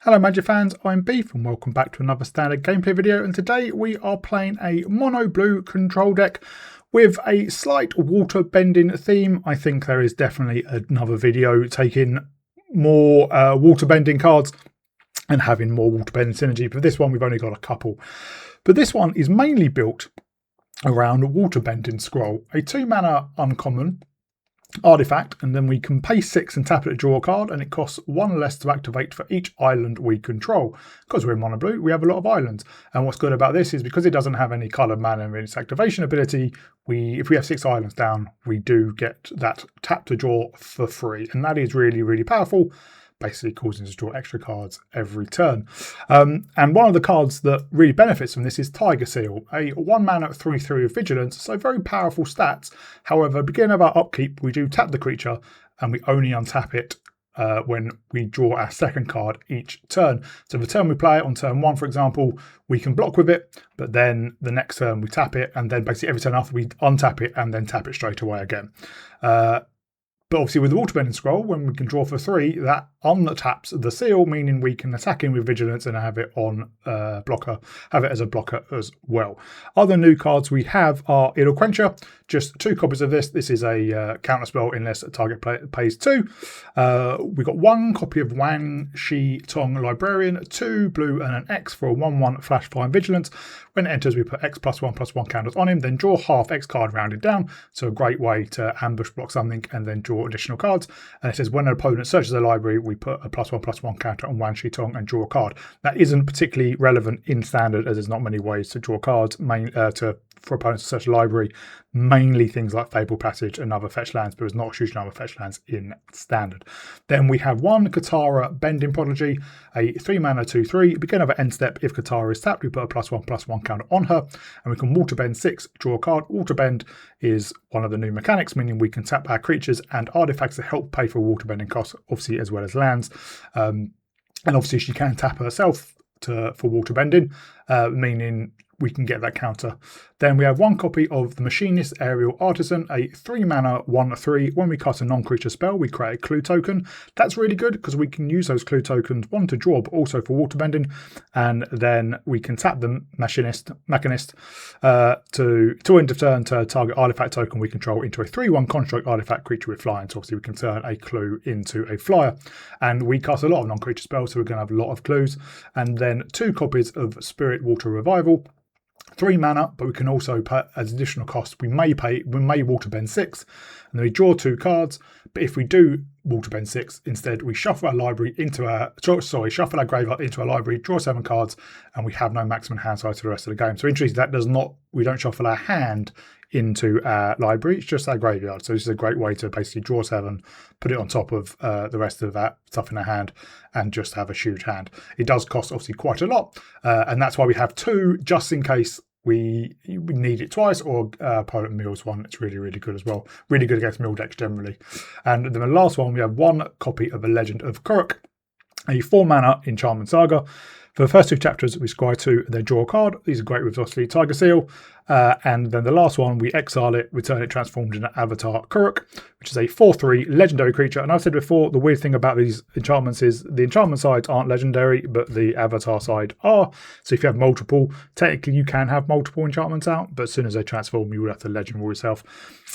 Hello Magic fans, I'm Beef and welcome back to another standard gameplay video, and today we are playing a mono blue control deck with a slight water bending theme. I think there is definitely another video taking more water bending cards and having more water bending synergy, but this one we've only got a couple. But this one is mainly built around water bending scroll, a 2-mana uncommon artifact, and then we can pay 6 and tap it to draw a card, and it costs 1 less to activate for each island we control. Because we're in mono blue, we have a lot of islands, and what's good about this is because it doesn't have any coloured mana in its activation ability, if we have 6 islands down, we do get that tap to draw for free, and that is really powerful, basically causing us to draw extra cards every turn. And one of the cards that really benefits from this is Tiger Seal, a 1-mana 3/3 of Vigilance, so very powerful stats. However, beginning of our upkeep, we do tap the creature and we only untap it when we draw our second card each turn. So the turn we play it, on turn 1, for example, we can block with it, but then the next turn we tap it, and then basically every turn after we untap it and then tap it straight away again. But obviously with the Waterbending Scroll, when we can draw for 3, that untaps the seal, meaning we can attack in with Vigilance and have it on blocker, have it as a blocker as well. Other new cards we have are Idle Quencher, just 2 copies of this. This is a counter spell unless a target pays 2. We got 1 copy of Wang Shi Tong Librarian, 2 blue and an X for a 1/1 flash fire Vigilance. When it enters, we put X +1/+1 counters on him, then draw half X card rounded down. So a great way to ambush block something and then draw additional cards. And it says when an opponent searches their library, we put a +1/+1 counter on Wang Shi Tong and draw a card. That isn't particularly relevant in standard, as there's not many ways to draw cards for opponents to search a library. Mainly things like Fable Passage and other fetch lands, but there's not a huge number of fetch lands in standard. Then we have 1 Katara Bending Prodigy, a 3-mana 2/3. Begin of an end step. If Katara is tapped, we put a +1/+1 counter on her, and we can water bend 6, draw a card. Water bend is one of the new mechanics, meaning we can tap our creatures and artifacts to help pay for water bending costs, obviously, as well as lands. And obviously she can tap herself for water bending, meaning we can get that counter. Then we have 1 copy of the Machinist Aerial Artisan, a 3-mana 1/3. When we cast a non-creature spell, we create a clue token. That's really good because we can use those clue tokens, 1 to draw, but also for water bending. And then we can tap the Machinist to end of turn to target artifact token we control into a 3/1 construct artifact creature with flying. So obviously we can turn a clue into a flyer. And we cast a lot of non-creature spells, so we're going to have a lot of clues. And then 2 copies of Spirit Water Revival. 3 mana, but we can also pay as additional cost. We may water bend 6, and then we draw 2 cards. But if we do water bend 6, instead we shuffle our library shuffle our graveyard into our library, draw 7 cards, and we have no maximum hand size for the rest of the game. So interesting, we don't shuffle our hand into our library, it's just our graveyard. So this is a great way to basically draw 7, put it on top of the rest of that stuff in our hand, and just have a huge hand. It does cost obviously quite a lot, and that's why we have 2, just in case we need it twice, or opponent mills 1. It's really good as well. Really good against mill decks generally. And then the last one, we have 1 copy of A Legend of Kuruk, a 4-mana Enchantment Saga. For the first 2 chapters, we scry 2 and then draw a card. These are great with obviously Tiger Seal. And then the last one, we exile it, return it transformed into Avatar Kuruk, which is a 4/3 legendary creature. And I've said before, the weird thing about these enchantments is the enchantment sides aren't legendary, but the avatar side are. So if you have multiple, technically you can have multiple enchantments out, but as soon as they transform, you will have to legend rule yourself.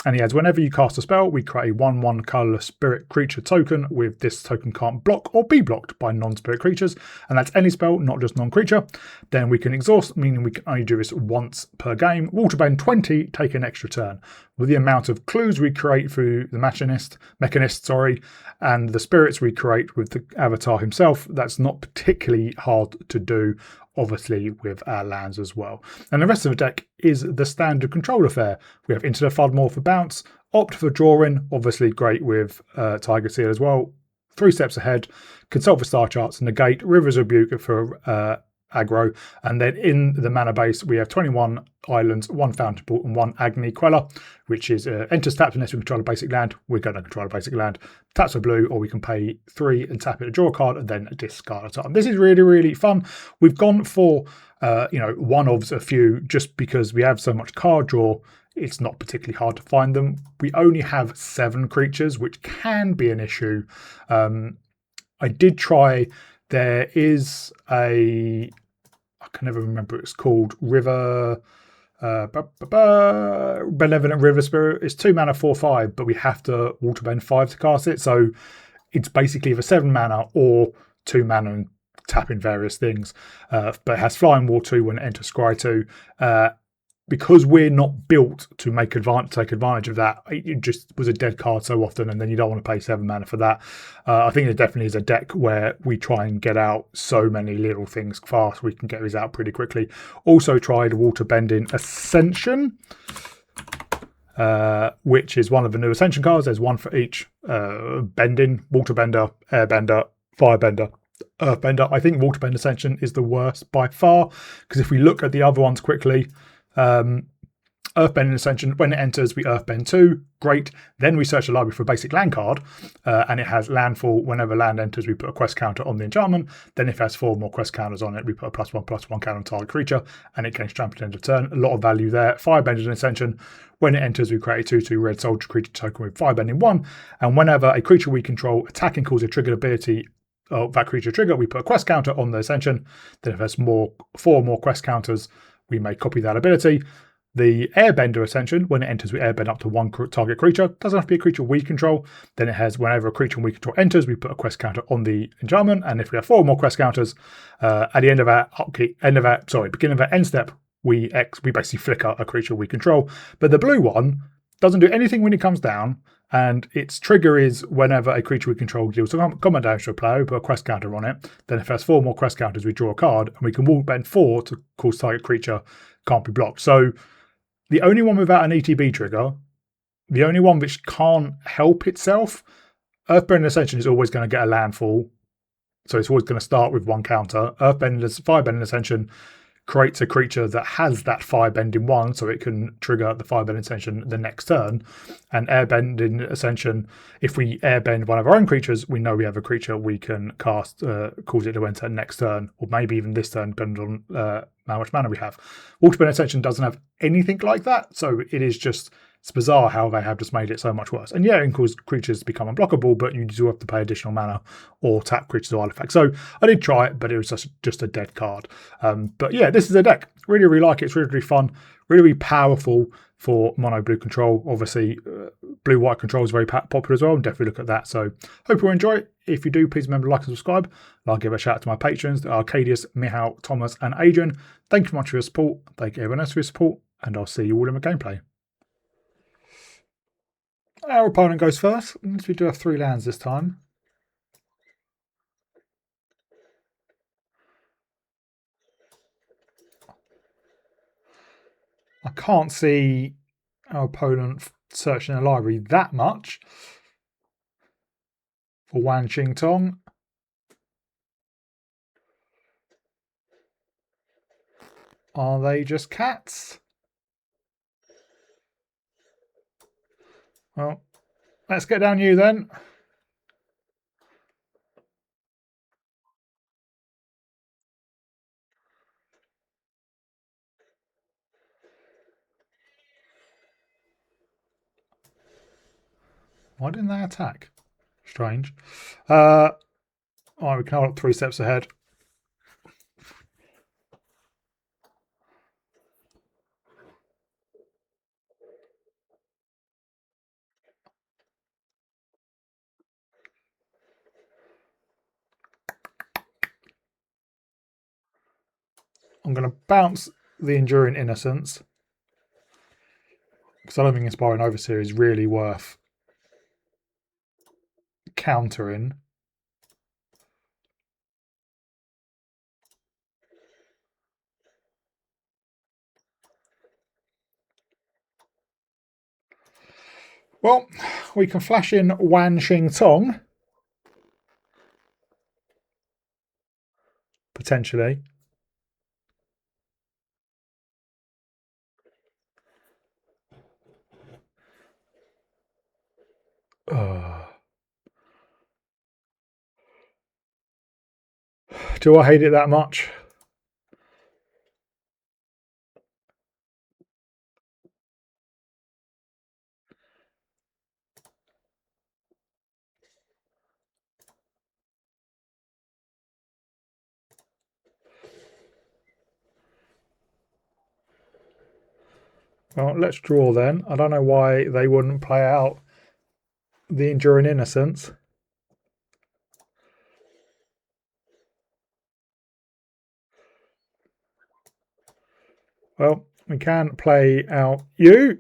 And he adds, whenever you cast a spell, we create a 1/1 colorless spirit creature token. With this token can't block or be blocked by non-spirit creatures, and that's any spell, not just non-creature. Then we can exhaust, meaning we can only do this once per game. Waterbend 20, take an extra turn. With the amount of clues we create through the Mechanist, and the spirits we create with the avatar himself, that's not particularly hard to do, obviously, with our lands as well. And the rest of the deck is the standard control affair. We have Into the Floodmoor for bounce, Opt for drawing, obviously great with Tiger Seal as well. 3 steps ahead, Consult for star charts, Negate, River's Rebuke for aggro, and then in the mana base we have 21 islands, 1 Fountain Pool and 1 Agni Queller, which is enters tapped unless we control a basic land. We're going to control a basic land. Taps for blue, or we can pay 3 and tap it to draw a card and then discard a time. This is really fun. We've gone for one of a few just because we have so much card draw. It's not particularly hard to find them. We only have 7 creatures, which can be an issue. I did try there is I can never remember what it's called, River... Benevolent River Spirit. It's 2 mana, 4/5, but we have to Waterbend 5 to cast it. So it's basically either 7 mana or 2 mana and tap in various things. But it has Flying Wall 2 when it enters Scry 2. Because we're not built to take advantage of that, it just was a dead card so often, and then you don't want to pay 7 mana for that. I think there definitely is a deck where we try and get out so many little things fast, we can get these out pretty quickly. Also tried Waterbending Ascension, which is one of the new Ascension cards. There's one for each bending: Waterbender, Airbender, Firebender, Earthbender. I think Waterbend Ascension is the worst by far, because if we look at the other ones quickly, Earthbending Ascension, when it enters, we Earthbend 2, great. Then we search the library for a basic land card, and it has landfall. Whenever land enters, we put a quest counter on the enchantment. Then if it has 4 more quest counters on it, we put a +1/+1 counter on target creature, and it gains trampled end of turn. A lot of value there. Firebending Ascension, when it enters, we create a 2/2 red soldier creature token with Firebending 1, and whenever a creature we control attacking calls a triggered ability of that creature trigger, we put a quest counter on the Ascension. Then if there's 4 more quest counters, we may copy that ability. The Airbender Ascension, when it enters, we airbend up to 1 target creature. Doesn't have to be a creature we control. Then it has, whenever a creature we control enters, we put a quest counter on the enchantment. And if we have 4 more quest counters, at the end of our beginning of our end step, we basically flicker a creature we control. But the blue one doesn't do anything when it comes down, and its trigger is whenever a creature we control deals combat damage to a player, we put a quest counter on it. Then if it has 4 more quest counters, we draw a card, and we can Waterbend 4 to cause target creature can't be blocked. So the only one without an ETB trigger, the only one which can't help itself, Earthbending Ascension is always going to get a landfall. So it's always going to start with 1 counter. Firebending Ascension creates a creature that has that Firebending 1, so it can trigger the Firebending Ascension the next turn. And Airbending Ascension, if we airbend one of our own creatures, we know we have a creature we can cast, cause it to enter next turn, or maybe even this turn, depending on how much mana we have. Waterbending Ascension doesn't have anything like that, so it is just... It's bizarre how they have just made it so much worse. And yeah, it can cause creatures to become unblockable, but you do have to pay additional mana or tap creatures or artifacts. So I did try it, but it was just a dead card. But yeah, this is a deck. Really, really like it. It's really, really fun. Really, really powerful for mono blue control. Obviously, blue white control is very popular as well. And definitely look at that. So hope you enjoy it. If you do, please remember to like and subscribe. And I'll give a shout out to my patrons, Arcadius, Mihal, Thomas, and Adrian. Thank you very much for your support. Thank you everyone else for your support. And I'll see you all in my gameplay. Our opponent goes first. We do have 3 lands this time. I can't see our opponent searching the library that much for Wan Ching Tong. Are they just cats? Well, let's get down you then. Why didn't they attack? Strange. Alright, we can hold up 3 steps ahead. I'm going to bounce the Enduring Innocence, because I don't think Inspiring Overseer is really worth countering. Well, we can flash in Wan Ching Tong. Potentially. Do I hate it that much? Well, let's draw then. I don't know why they wouldn't play out the Enduring Innocence. Well, we can play out you.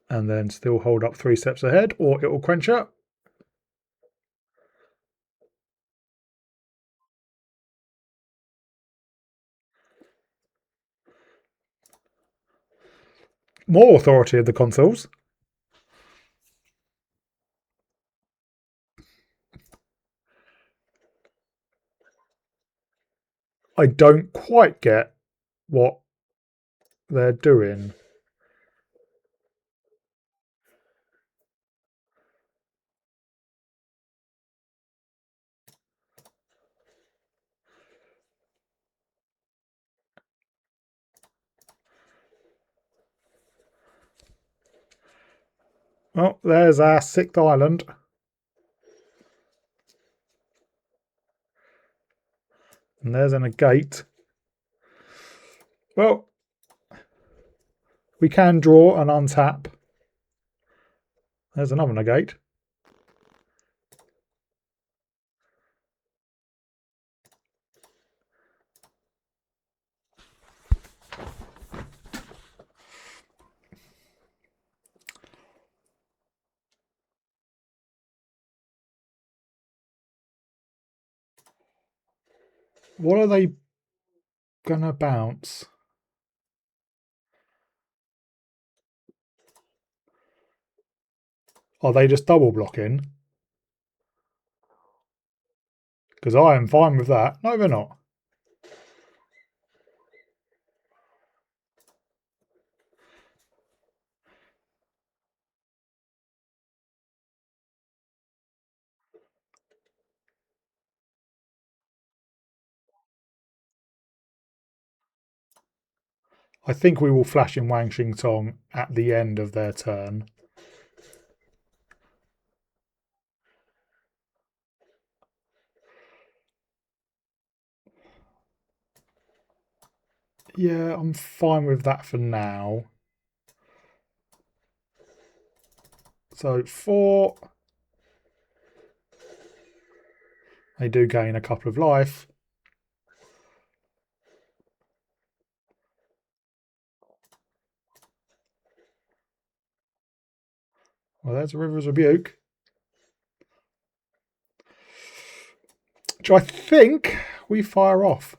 And then still hold up 3 steps ahead, or it will quench up. More authority of the consoles. I don't quite get what they're doing. Well, there's our 6th island. And there's a negate. Well, we can draw and untap. There's another negate. What are they gonna bounce? Are they just double blocking? Because I am fine with that. No, they're not. I think we will flash in Wang Xing Tong at the end of their turn. Yeah, I'm fine with that for now. So 4. They do gain a couple of life. Well, there's a River's Rebuke. Which I think we fire off.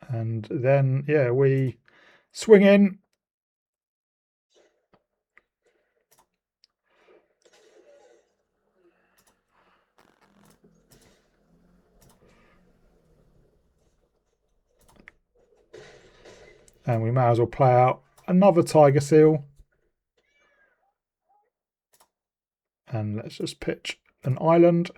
And then, yeah, we swing in. And we may as well play out another Tiger Seal. And let's just pitch an island.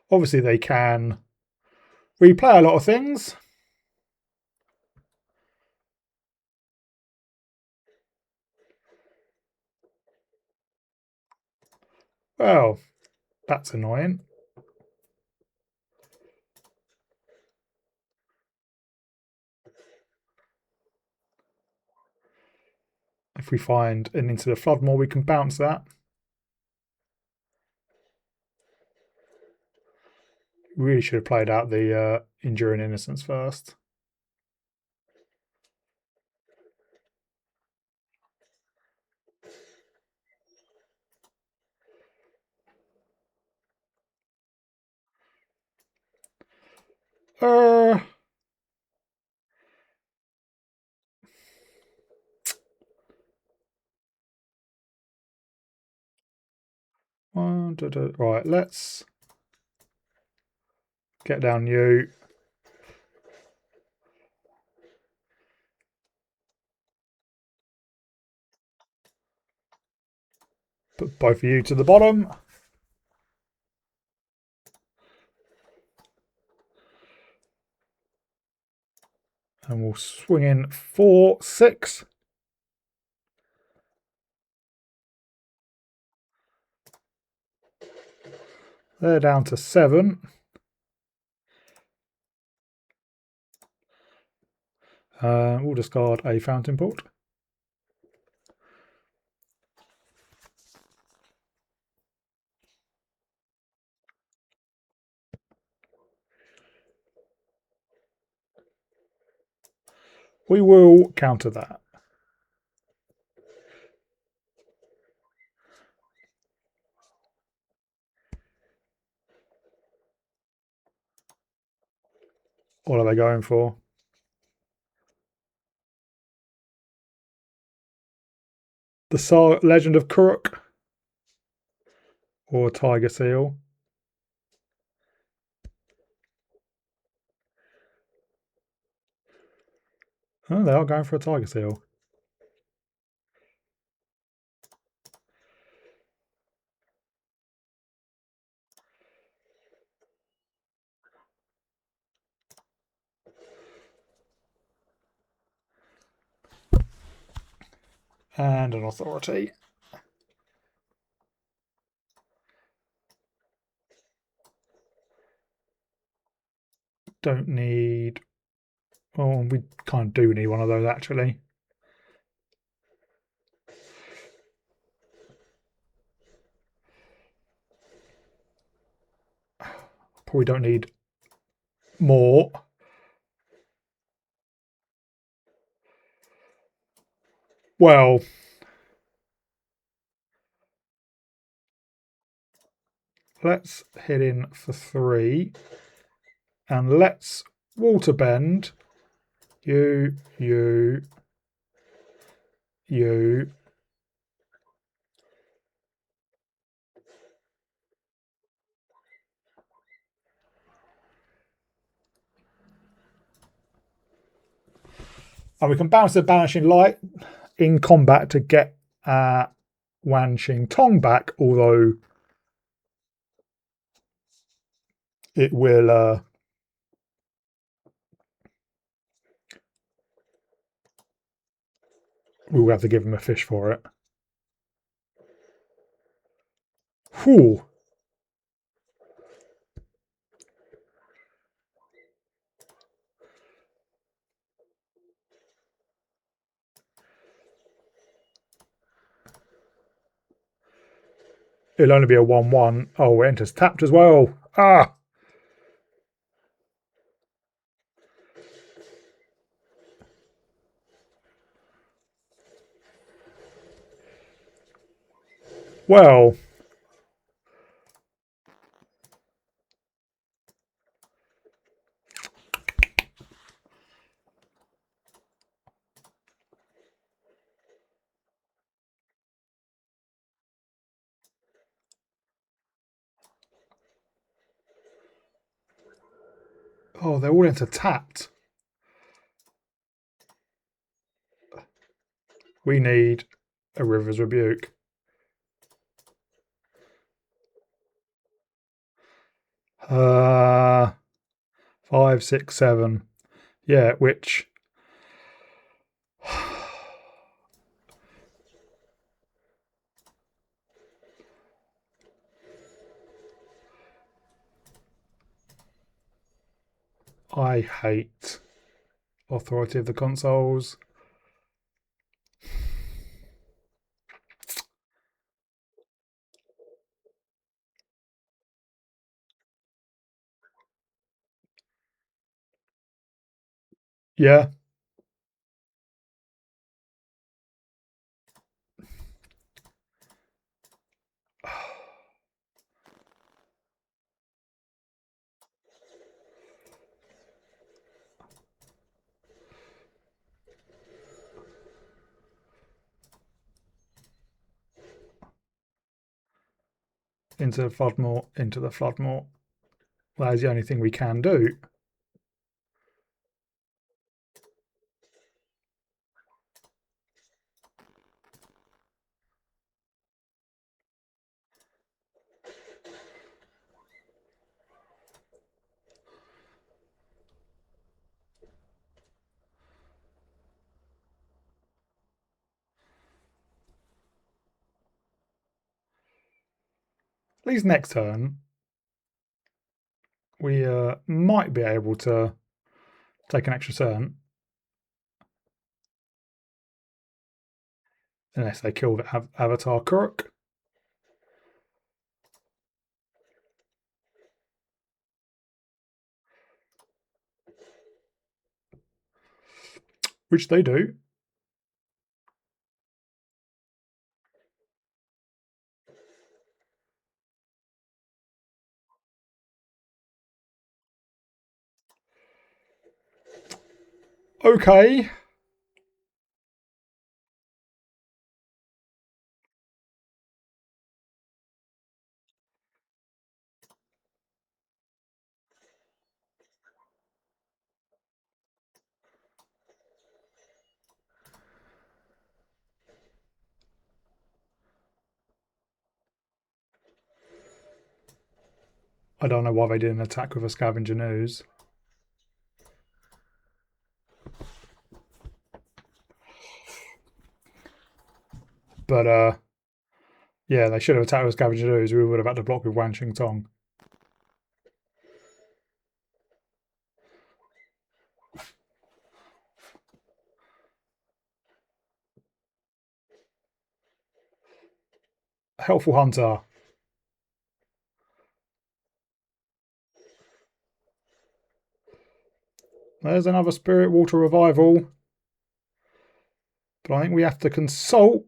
Obviously, they can replay a lot of things. Well, that's annoying. If we find an Into the Floodmore, we can bounce that. Really should have played out the Enduring Innocence first. Uh, right, let's get down you. Put both of you to the bottom. And we'll swing in 4, 6. They're down to 7. We'll discard a fountain port. We will counter that. What are they going for? The Legend of Kuruk or Tiger Seal. Oh, they are going for a Tiger Seal. And an authority. Don't need... Oh, we kind of do need one of those, actually. Probably don't need more. Well, let's hit in for 3. And let's waterbend. You. And we can bounce the Banishing Light in combat to get Wan Xing Tong back, although it will we'll have to give him a fish for it. Whew. It'll only be a 1-1. Oh, it enters tapped as well. Ah! Well, oh, they're all into tapped. We need a River's Rebuke. Uh, 5, 6, 7. Yeah, which I hate. Authority of the Consoles. Yeah. Into the Floodmoor, into the Floodmoor. That is the only thing we can do. At least next turn, we might be able to take an extra turn. Unless they kill the Avatar Kuruk. Which they do. Okay. I don't know why they didn't attack with a Scavenger News. But yeah, they should have attacked with Scavenger News. We would have had to block with Wan Xing Tong. Helpful Hunter. There's another Spirit Water Revival. But I think we have to consult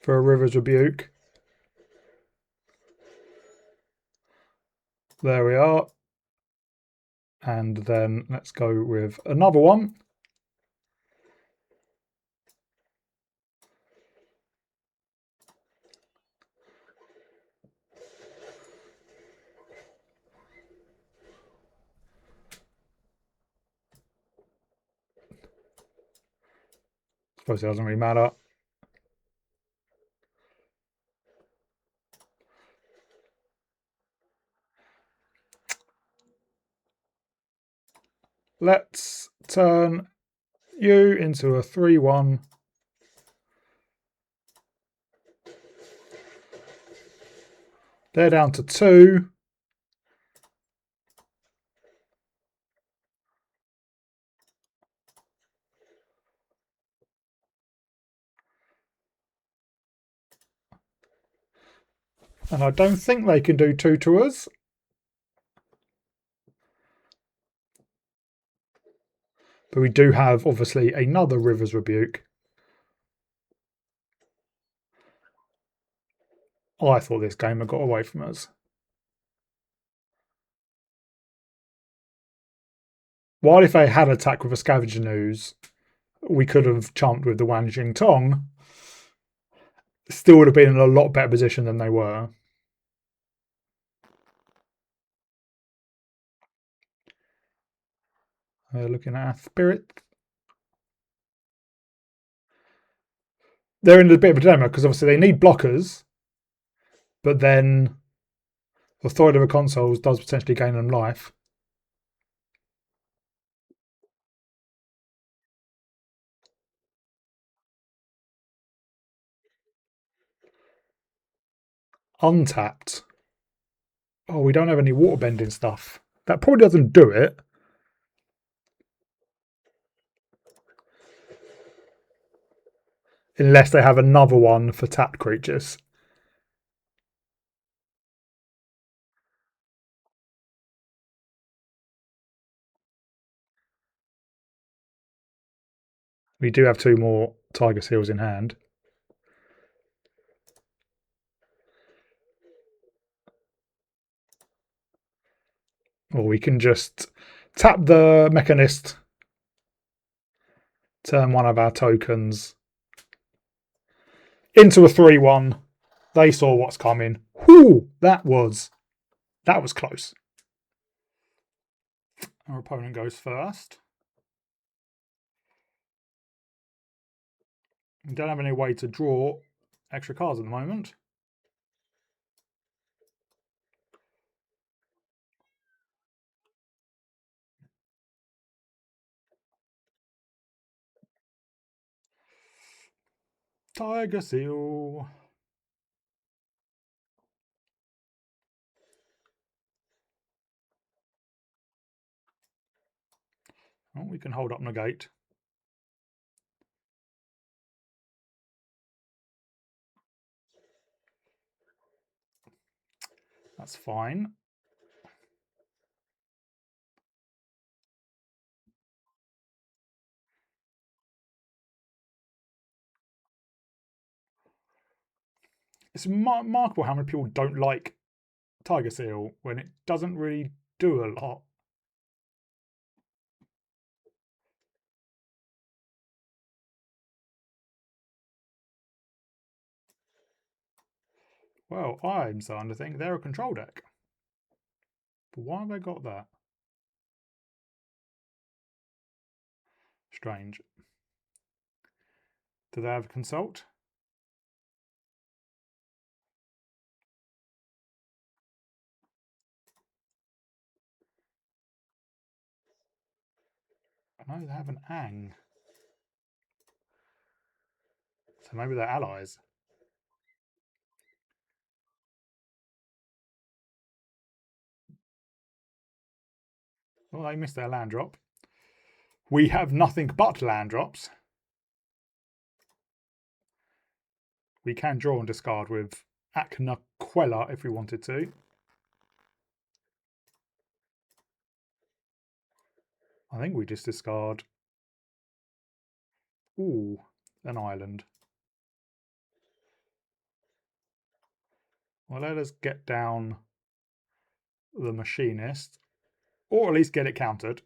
for a River's Rebuke. There we are. And then let's go with another one. Suppose it doesn't really matter. Let's turn you into a 3-1. They're down to 2. And I don't think they can do 2 to us. But we do have, obviously, another River's Rebuke. I thought this game had got away from us. While if they had attacked with a Scavenger News, we could have chumped with the Wan Xing Tong. Still would have been in a lot better position than they were. Looking at our Spirit. They're in a bit of a dilemma because obviously they need blockers, but then Authority of the Consoles does potentially gain them life. Untapped. Oh, we don't have any waterbending stuff. That probably doesn't do it. Unless they have another one for tapped creatures. We do have 2 more Tiger Seals in hand. Or we can just tap the Mechanist, turn one of our tokens into a 3-1. They saw what's coming. Whoo! That was close. Our opponent goes first. We don't have any way to draw extra cards at the moment. Tiger Seal. Oh, we can hold up negate. That's fine. It's remarkable how many people don't like Tiger Seal when it doesn't really do a lot. Well, I'm starting to think they're a control deck. But why have they got that? Strange. Do they have consult? No, they have an Ang. So maybe they're allies. Well, they missed their land drop. We have nothing but land drops. We can draw and discard with Aknaquella if we wanted to. I think we just discard. Ooh, an island. Well, let us get down the machinist, or at least get it countered.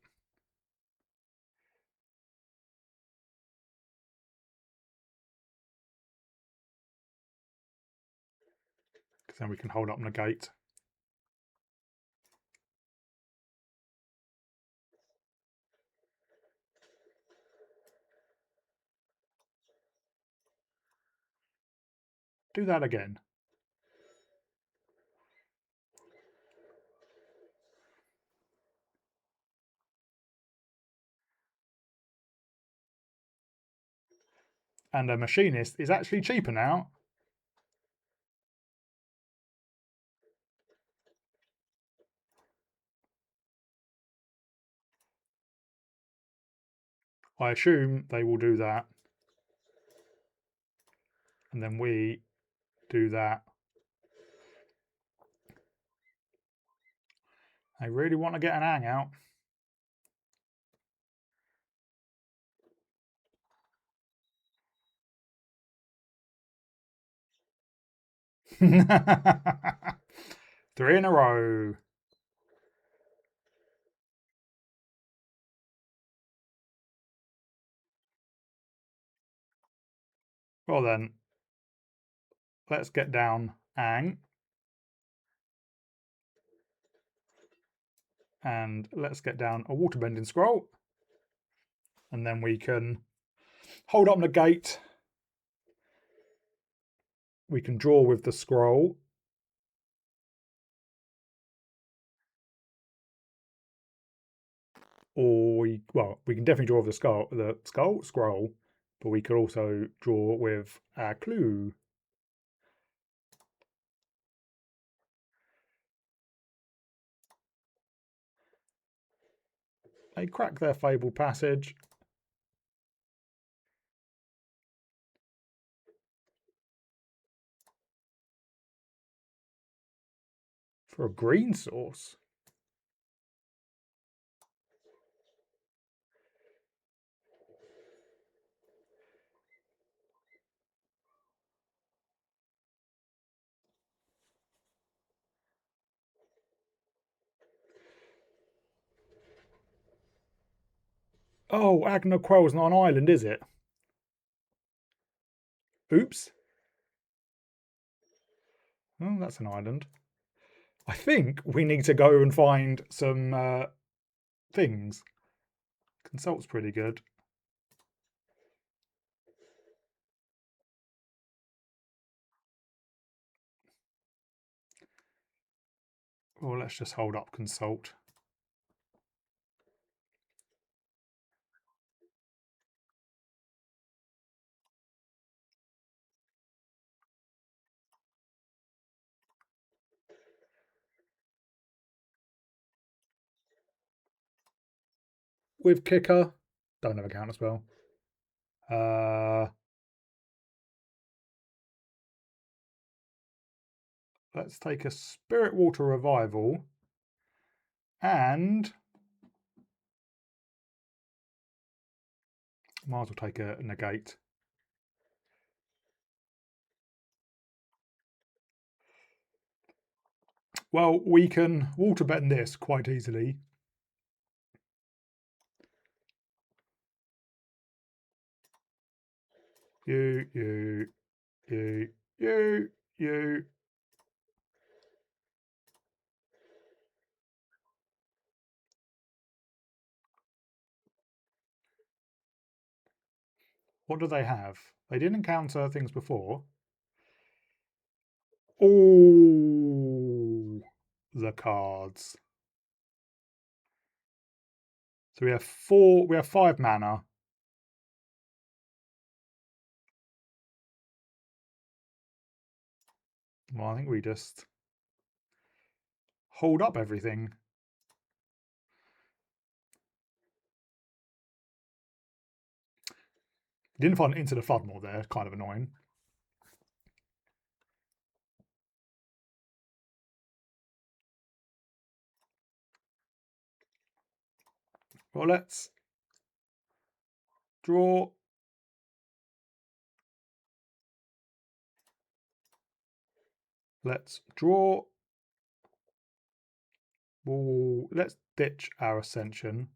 Because then we can hold up negate. Do that again. And a machinist is actually cheaper now. I assume they will do that. And then we do that. I really want to get an Ang out. Three in a row. Well then, let's get down Ang. And let's get down a waterbending scroll. And then we can hold up negate. We can draw with the scroll. Or we can definitely draw with the scroll, but we could also draw with a clue. They crack their fabled passage. For a green source. Oh, Agna Quell's not an island, is it? Oops. Oh, that's an island. I think we need to go and find some things. Consult's pretty good. Or let's just hold up consult. with kicker. Don't have a counter spell. Let's take a Spirit Water Revival and might as well take a negate. Well, we can Waterbend this quite easily. You. What do they have? They didn't encounter things before. Oh, the cards. So we have 5 mana. Well, I think we just hold up everything. Didn't find Into the Floodmore there, kind of annoying. Well, let's draw. Let's draw. Let's ditch our Ascension.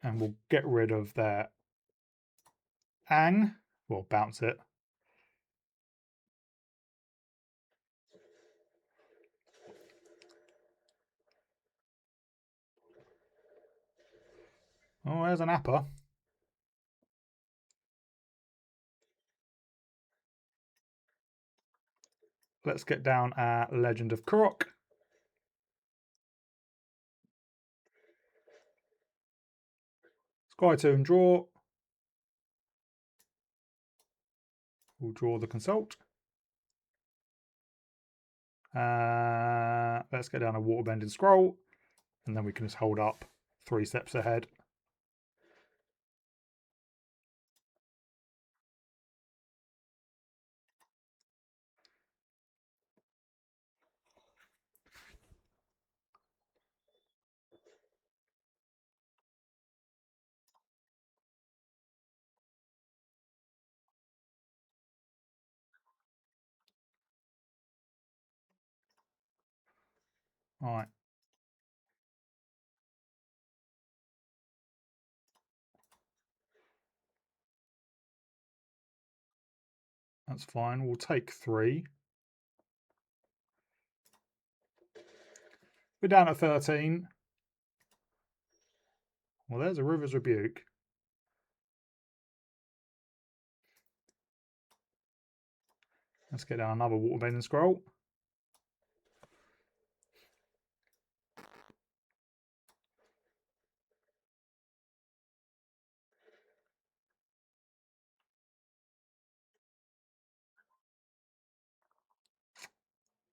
And we'll get rid of their Ang. Well, bounce it. Oh, there's an Appa. Let's get down our Legend of Korok. Skytune draw. We'll draw the Consult. Let's get down a Waterbending Scroll. And then we can just hold up 3 steps ahead. All right. That's fine. We'll take 3. We're down at 13. Well, there's a River's Rebuke. Let's get down another Waterbending Scroll.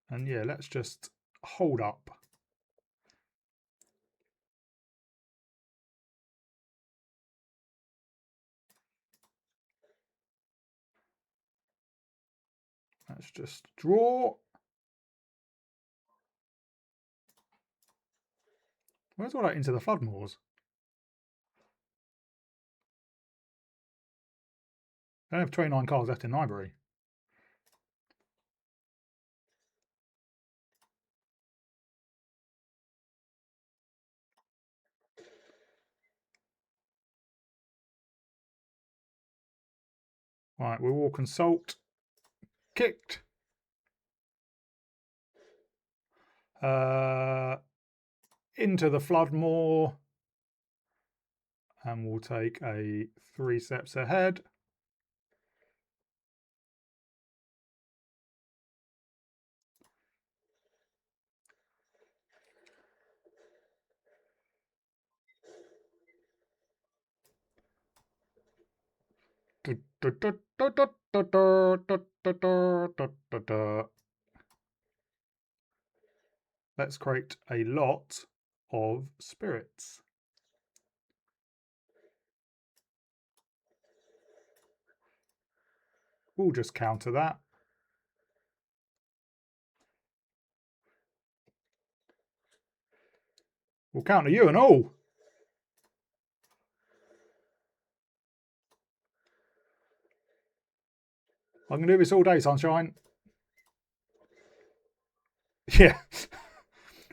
And yeah, let's just hold up. Let's just draw. Where's all that Into the Floodmoors? I have 29 cards left in library. Right, we will Consult. Kicked. Into the Floodmoor. And we'll take a 3 steps ahead. Let's create a lot of spirits. We'll just counter that. We'll counter you and all. I can do this all day, sunshine. Yeah.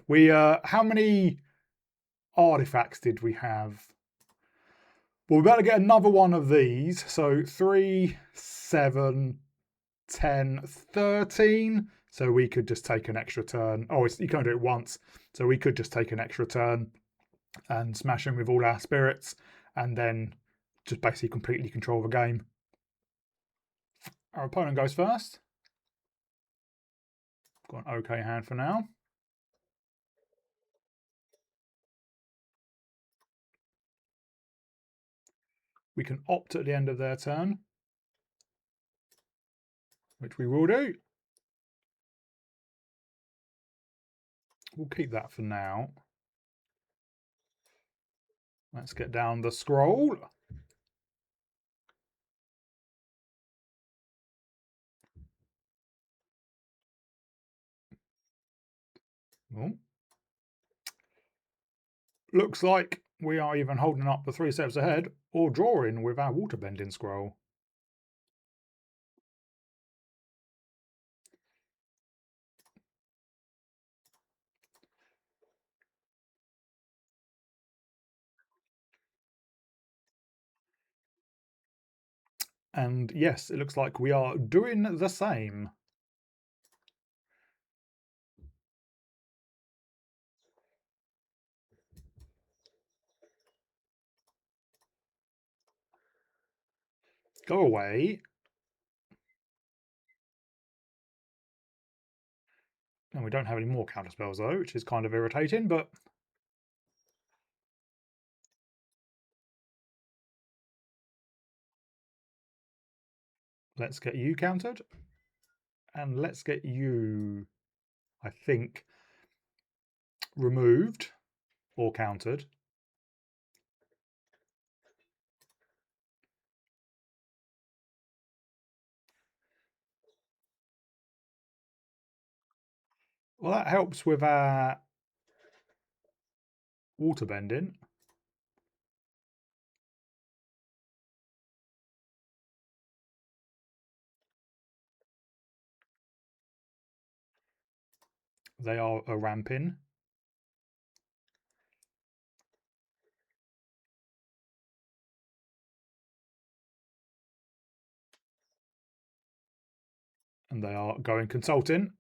We how many artifacts did we have? Well, we better get another one of these. So 3, 7, 10, 13. So we could just take an extra turn. Oh, you can't do it once. So we could just take an extra turn and smash them with all our spirits and then just basically completely control the game. Our opponent goes first. Got an okay hand for now. We can opt at the end of their turn, which we will do. We'll keep that for now. Let's get down the scroll. Oh. Looks like we are even holding up the 3 steps ahead or drawing with our waterbending scroll. And yes, it looks like we are doing the same. Go away. And we don't have any more counter spells though, which is kind of irritating, but let's get you countered. And let's get you, I think, removed or countered. Well, that helps with our waterbending. They are a ramping. And they are going consulting.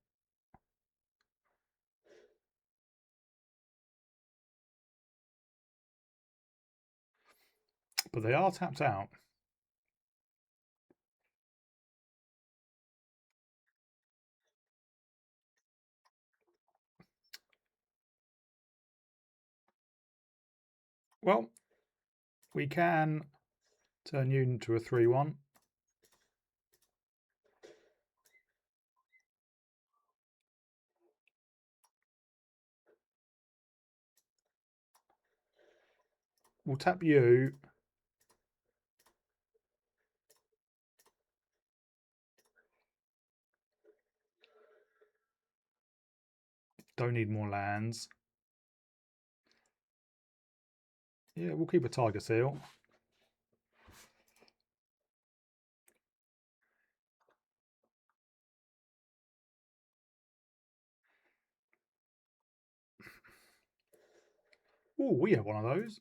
But they are tapped out. Well, we can turn you into a 3-1. We'll tap you. Don't need more lands. Yeah, we'll keep a tiger seal. Oh, we have one of those.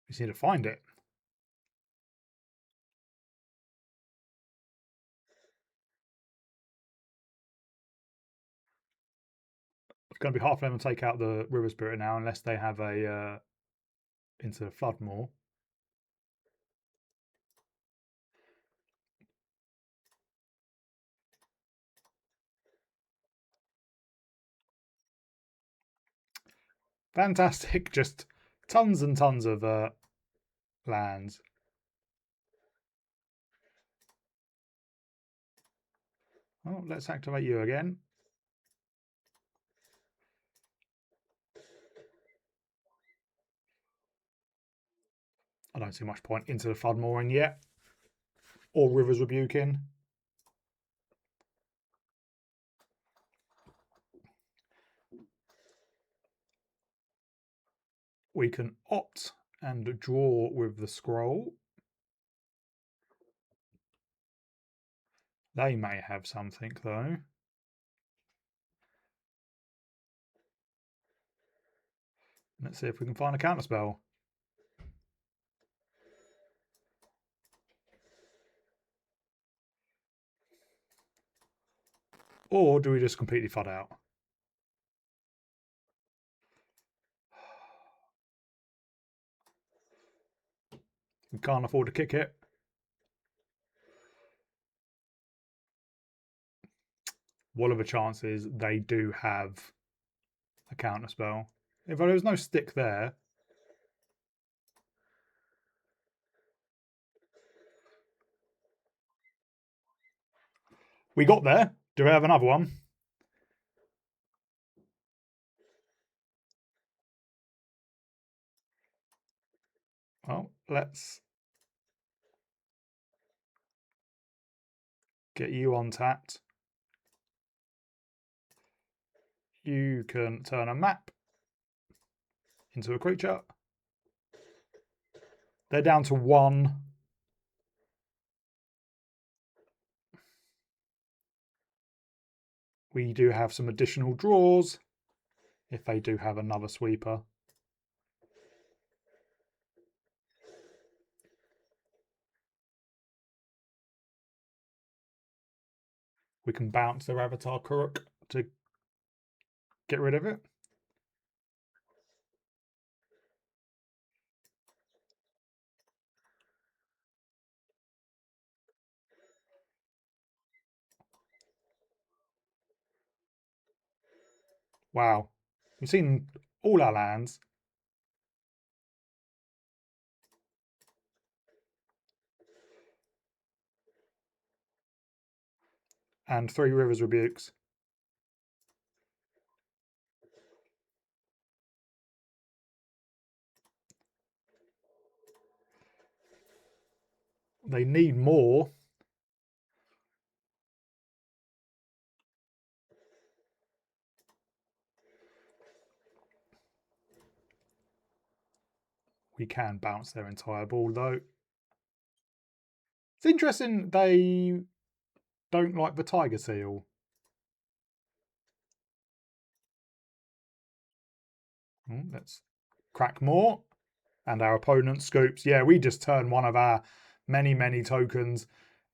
We just need to find it. It's going to be hard for them to take out the River Spirit now unless they have a into Floodmore. Fantastic, just tons and tons of lands. Oh, let's activate you again. I don't see much point into the flood mooring yet. Or Rivers Rebuking. We can opt and draw with the scroll. They may have something though. Let's see if we can find a counterspell. Or do we just completely FUD out? We can't afford to kick it. What are the chances they do have a counterspell? If there was no stick there. We got there. Do we have another one? Well, let's get you untapped. You can turn a map into a creature. They're down to 1. We do have some additional draws if they do have another sweeper. We can bounce their Avatar Kuruk to get rid of it. Wow. We've seen all our lands. And 3 Rivers Rebukes. They need more. We can bounce their entire ball though. It's interesting they don't like the Tiger Seal. Let's crack more. And our opponent scoops. Yeah, we just turn one of our many, many tokens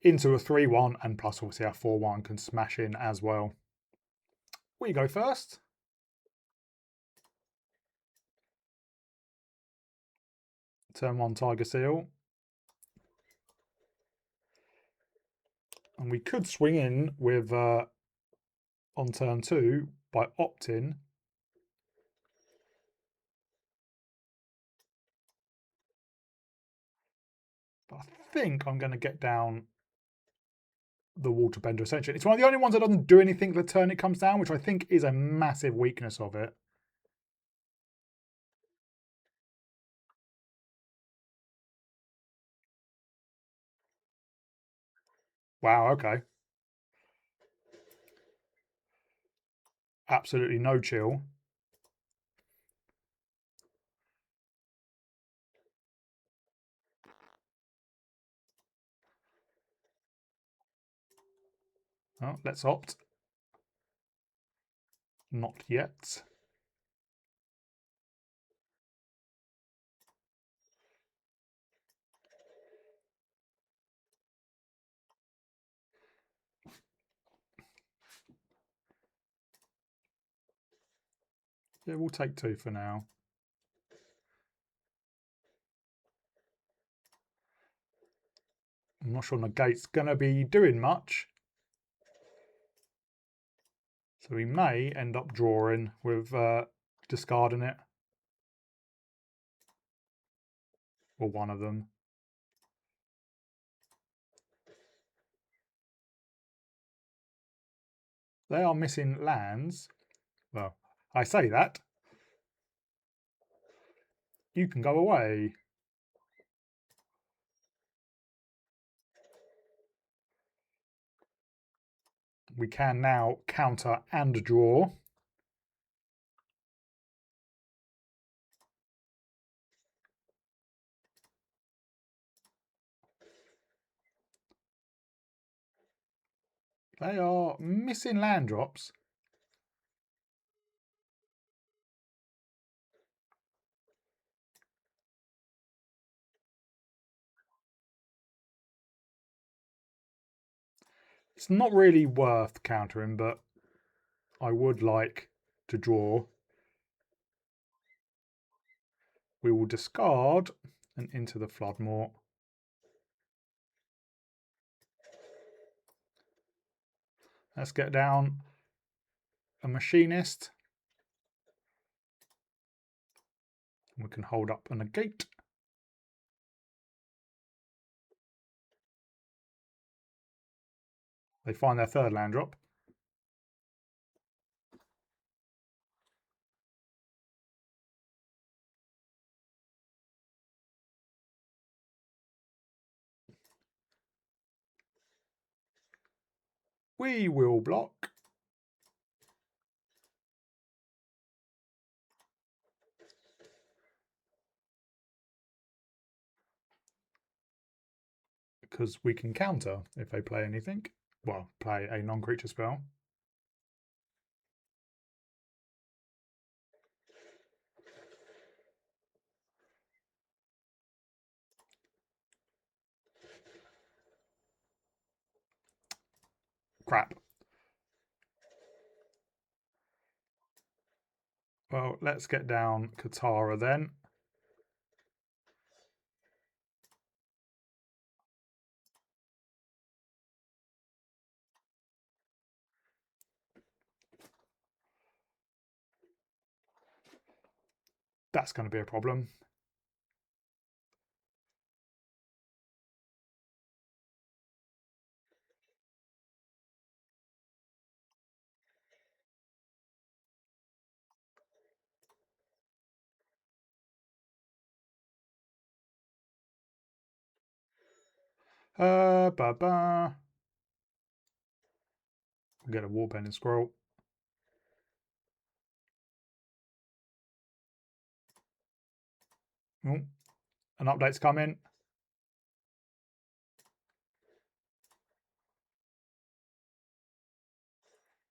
into a 3-1, and plus obviously our 4-1 can smash in as well. We go first. Turn 1 Tiger Seal. And we could swing in with on turn 2 by opting. But I think I'm going to get down the Waterbender Ascension. It's one of the only ones that doesn't do anything the turn it comes down, which I think is a massive weakness of it. Wow, okay. Absolutely no chill. Oh, let's opt. Not yet. Yeah, we'll take 2 for now. I'm not sure Negate's going to be doing much. So we may end up drawing with discarding it. Or one of them. They are missing lands. Well, I say that. You can go away. We can now counter and draw. They are missing land drops. It's not really worth countering, but I would like to draw. We will discard and into the Floodmore. Let's get down a Machinist. We can hold up a negate. They find their third land drop. We will block. Because we can counter if they play anything. Well, play a non-creature spell. Crap. Well, let's get down Katara then. That's going to be a problem. We'll get a Waterbending scroll. Oh, an update's coming.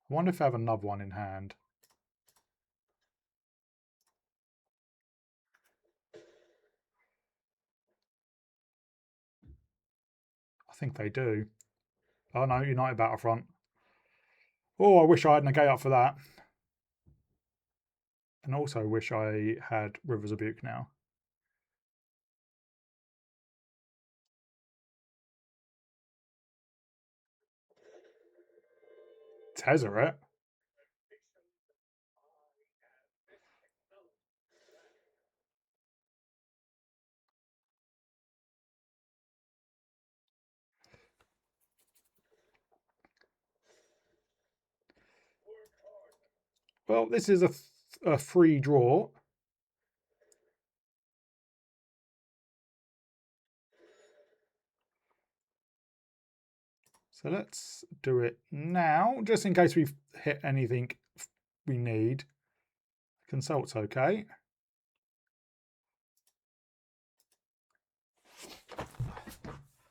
I wonder if I have another one in hand. I think they do. Oh no, United Battlefront. Oh, I wish I had negate up for that. And also wish I had Rivers Rebuke now. Tezzeret? Well, this is a free draw. So let's do it now, just in case we've hit anything we need. Consult's okay.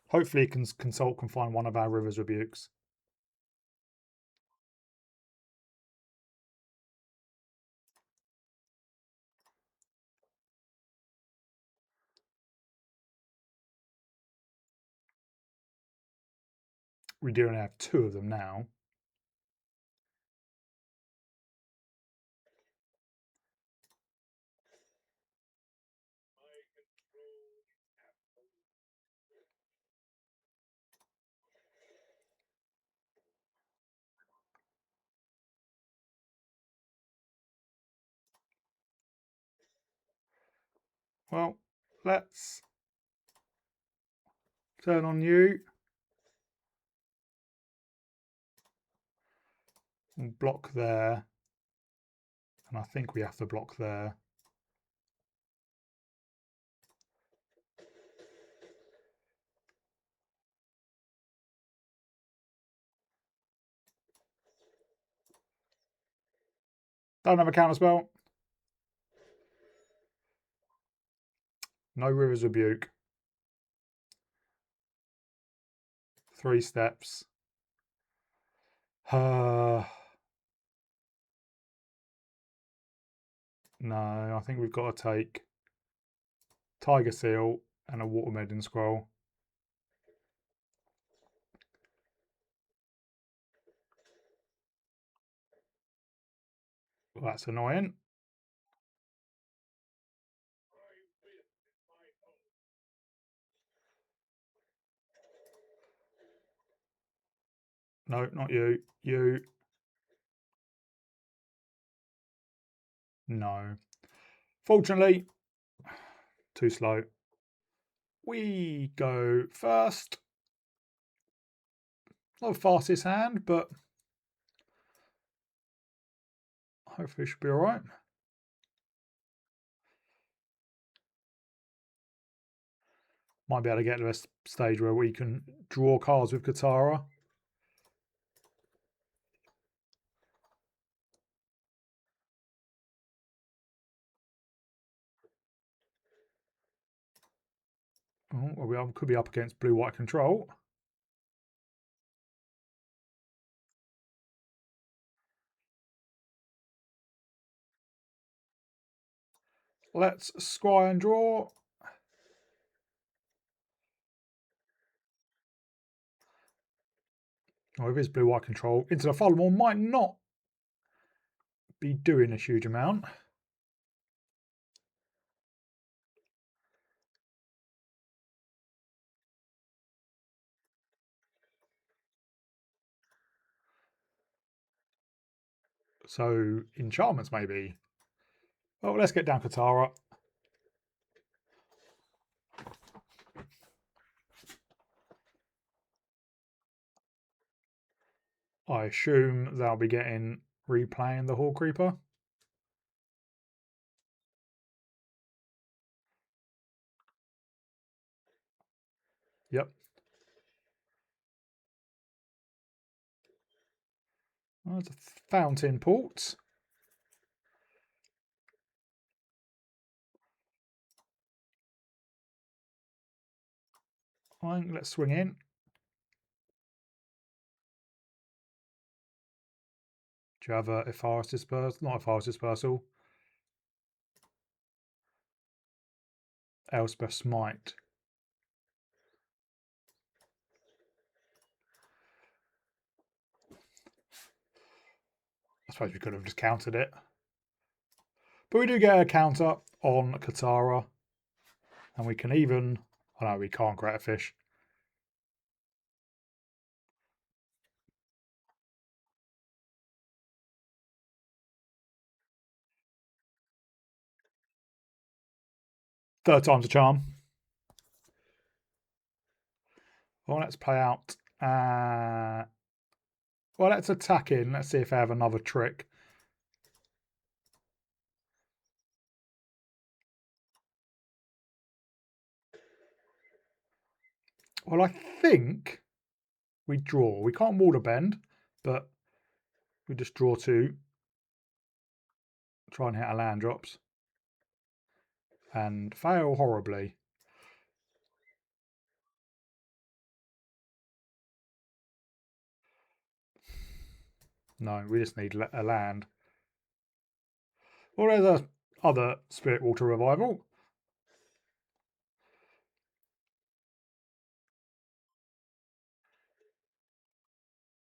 Hopefully Consult can find one of our Rivers Rebukes. We do only have 2 of them now. Well, let's turn on you. We'll block there. And I think we have to block there. Don't have a counter spell. No River's Rebuke. 3 steps. No, I think we've got to take Tiger Seal and a Waterbending Scroll. Well, that's annoying. No, not you. You. No. Fortunately, too slow. We go first. Not the fastest hand, but hopefully it should be all right. Might be able to get to a stage where we can draw cards with Katara. Oh, well, we could be up against blue-white control. Let's scry and draw. Oh, if it's blue-white control, into the Follow might not be doing a huge amount. So, enchantments maybe. Well, let's get down Katara. I assume they'll be getting replaying the Hall Creeper. Yep. Oh, it's a fountain port. Fine, let's swing in. Do you have a Forest Dispersal? Not a Forest Dispersal. Elspeth Smite. I suppose we could have just countered it. But we do get a counter on Katara. And we can even... Oh no, we can't create a fish. Third time's a charm. Well, let's play out. Well, let's attack in. Let's see if they have another trick. Well, I think we draw. We can't Waterbend, but we just draw 2. Try and hit our land drops. And fail horribly. No, we just need a land. Well, there's other Spirit Water Revival.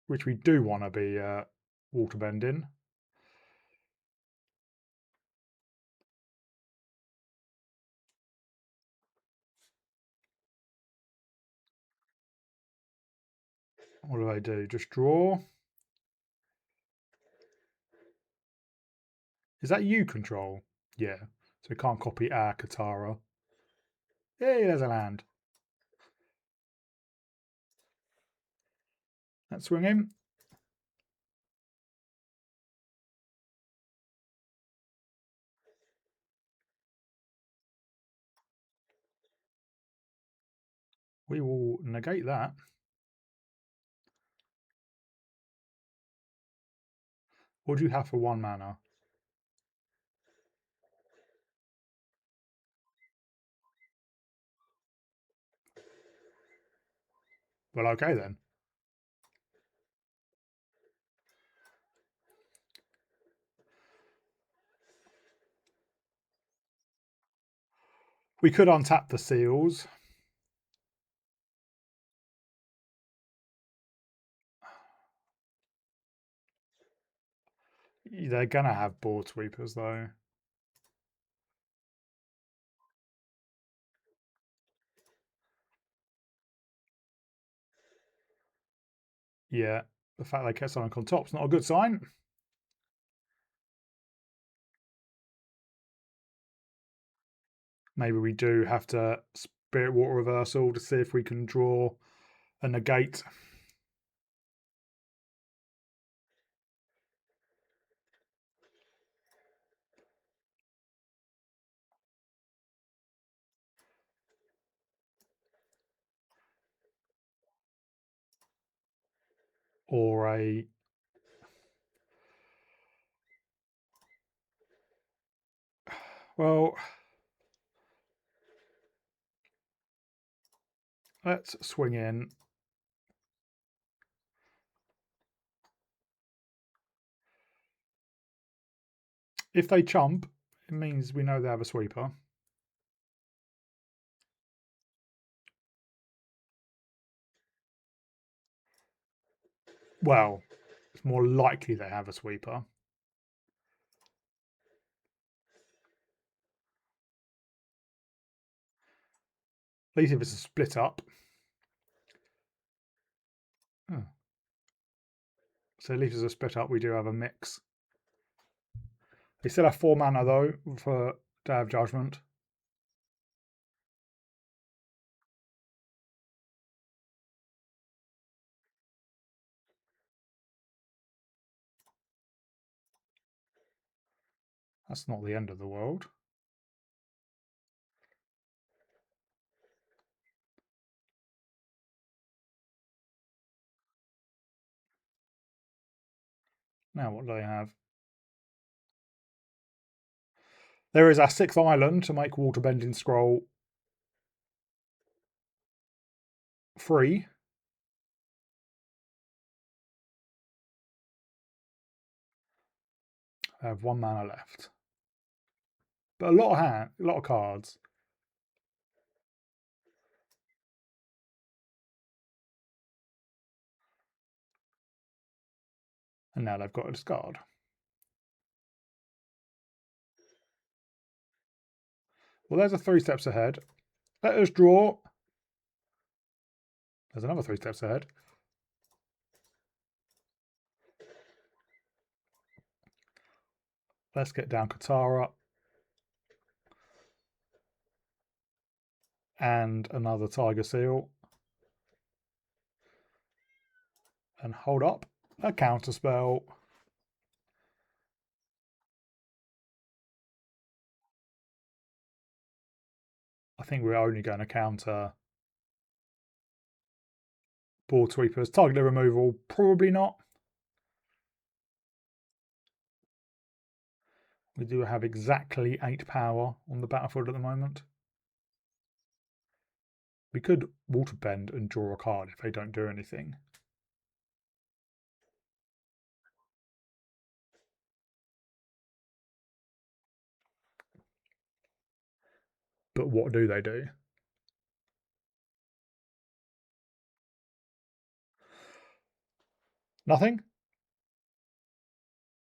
Which we do want to be Waterbending. What do they do? Just draw. Is that you control? Yeah. So we can't copy our Katara. Hey, there's a land. Let's swing him. We will negate that. What do you have for 1 mana? Well, okay then. We could untap the seals. They're going to have board sweepers though. Yeah, the fact they kept something on top's not a good sign. Maybe we do have to Spirit Water Reversal to see if we can draw a negate. Or a... Well, let's swing in. If they chump, it means we know they have a sweeper. Well, it's more likely they have a sweeper. At least if it's a split up. Oh. So at least as a split up, we do have a mix. They still have 4 mana though for Day of Judgment. That's not the end of the world. Now what do they have? There is our 6th island to make Waterbending Scroll free. I have 1 mana left. But a lot of cards. And now they've got a discard. Well, there's a 3 steps ahead. Let us draw. There's another 3 steps ahead. Let's get down Katara. And another Tiger Seal. And hold up a counter spell. I think we're only going to counter board sweepers. Target removal, probably not. We do have exactly 8 power on the battlefield at the moment. We could Waterbend and draw a card if they don't do anything. But what do they do? Nothing?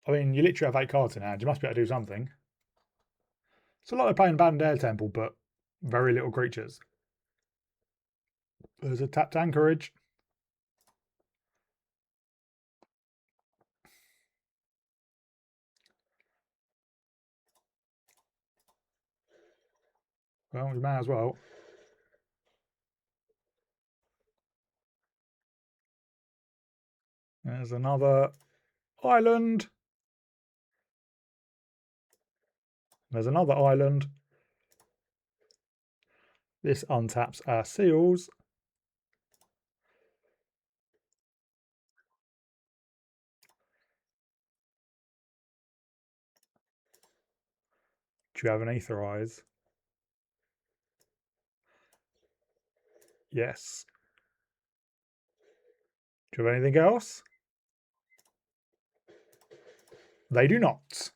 I mean, you literally have 8 cards in hand. You must be able to do something. It's a lot of playing Abandoned Air Temple, but very little creatures. There's a tapped Anchorage. Well, we may as well. There's another island. There's another island. This untaps our seals. you have an Aetherize? Yes. Do you have anything else? They do not.